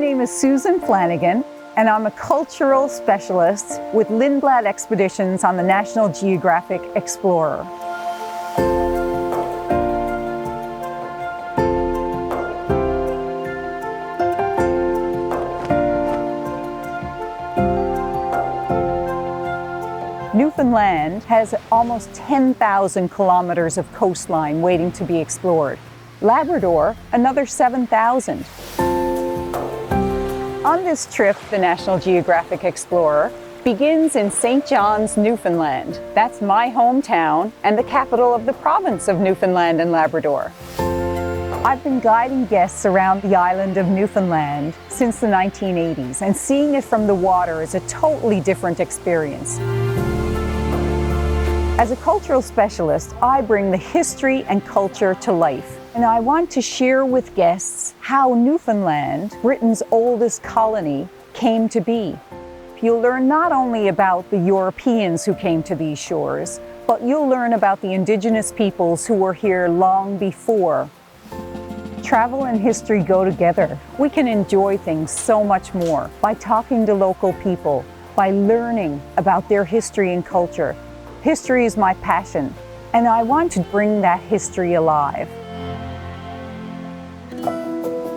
name is Susan Flanagan, and I'm a cultural specialist with Lindblad Expeditions on the National Geographic Explorer. Newfoundland has almost 10,000 kilometers of coastline waiting to be explored. Labrador, another 7,000. On this trip, the National Geographic Explorer begins in St. John's, Newfoundland. That's my hometown and the capital of the province of Newfoundland and Labrador. I've been guiding guests around the island of Newfoundland since the 1980s, and seeing it from the water is a totally different experience. As a cultural specialist, I bring the history and culture to life. And I want to share with guests how Newfoundland, Britain's oldest colony, came to be. You'll learn not only about the Europeans who came to these shores, but you'll learn about the indigenous peoples who were here long before. Travel and history go together. We can enjoy things so much more by talking to local people, by learning about their history and culture. History is my passion, and I want to bring that history alive.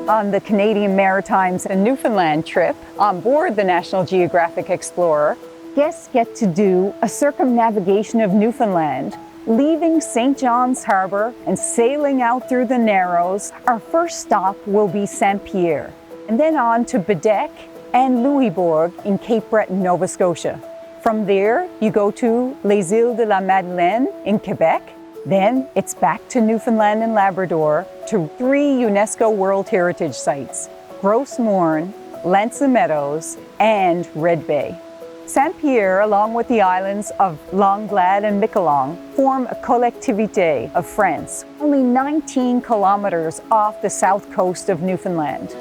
On the Canadian Maritimes and Newfoundland trip, on board the National Geographic Explorer, guests get to do a circumnavigation of Newfoundland, leaving St. John's Harbour and sailing out through the Narrows. Our first stop will be Saint-Pierre, and then on to Bedeque and Louisbourg in Cape Breton, Nova Scotia. From there, you go to Les Iles de la Madeleine in Quebec. Then it's back to Newfoundland and Labrador to 3 UNESCO World Heritage Sites: Gros Morne, Meadows, and Red Bay. Saint-Pierre, along with the islands of Lindblad and Miquelon, form a collectivité of France, only 19 kilometers off the south coast of Newfoundland.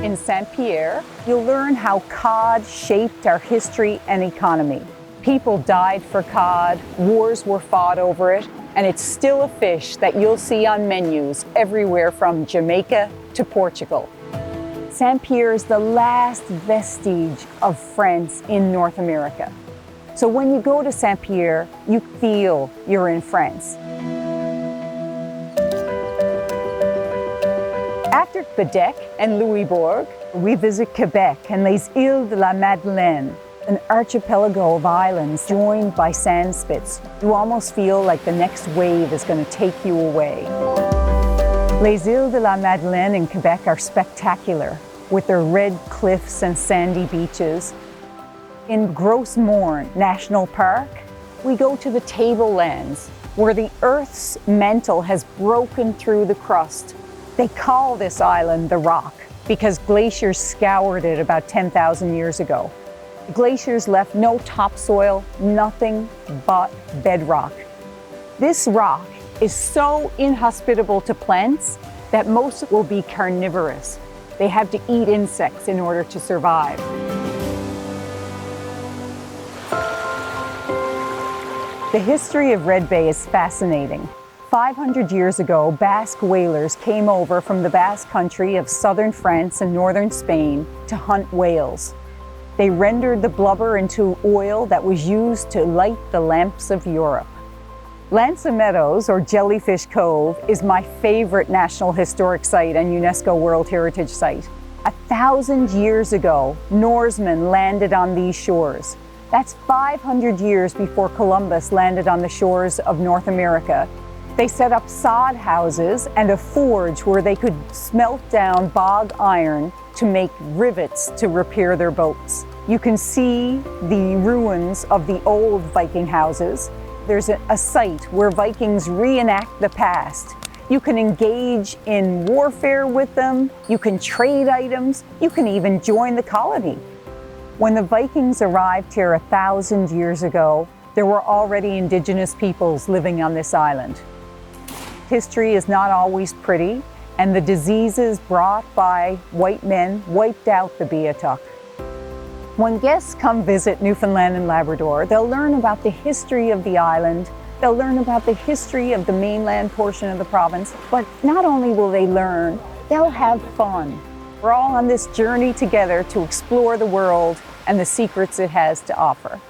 In Saint-Pierre, you'll learn how cod shaped our history and economy. People died for cod, wars were fought over it, and it's still a fish that you'll see on menus everywhere from Jamaica to Portugal. Saint-Pierre is the last vestige of France in North America. So when you go to Saint-Pierre, you feel you're in France. After Bedeque and Louisbourg, we visit Quebec and Les Iles de la Madeleine, an archipelago of islands joined by sand spits. You almost feel like the next wave is going to take you away. Les Iles de la Madeleine in Quebec are spectacular, with their red cliffs and sandy beaches. In Gros Morne National Park, we go to the tablelands, where the Earth's mantle has broken through the crust. They call this island the Rock because glaciers scoured it about 10,000 years ago. The glaciers left no topsoil, nothing but bedrock. This rock is so inhospitable to plants that most will be carnivorous. They have to eat insects in order to survive. The history of Red Bay is fascinating. 500 years ago, Basque whalers came over from the Basque country of southern France and northern Spain to hunt whales. They rendered the blubber into oil that was used to light the lamps of Europe. Meadows, or Jellyfish Cove, is my favorite National Historic Site and UNESCO World Heritage Site. 1,000 years ago, Norsemen landed on these shores. That's 500 years before Columbus landed on the shores of North America. They set up sod houses and a forge where they could smelt down bog iron to make rivets to repair their boats. You can see the ruins of the old Viking houses. There's a site where Vikings reenact the past. You can engage in warfare with them, you can trade items, you can even join the colony. When the Vikings arrived here 1,000 years ago, there were already indigenous peoples living on this island. History is not always pretty, and the diseases brought by white men wiped out the Beothuk. When guests come visit Newfoundland and Labrador, they'll learn about the history of the island, they'll learn about the history of the mainland portion of the province, but not only will they learn, they'll have fun. We're all on this journey together to explore the world and the secrets it has to offer.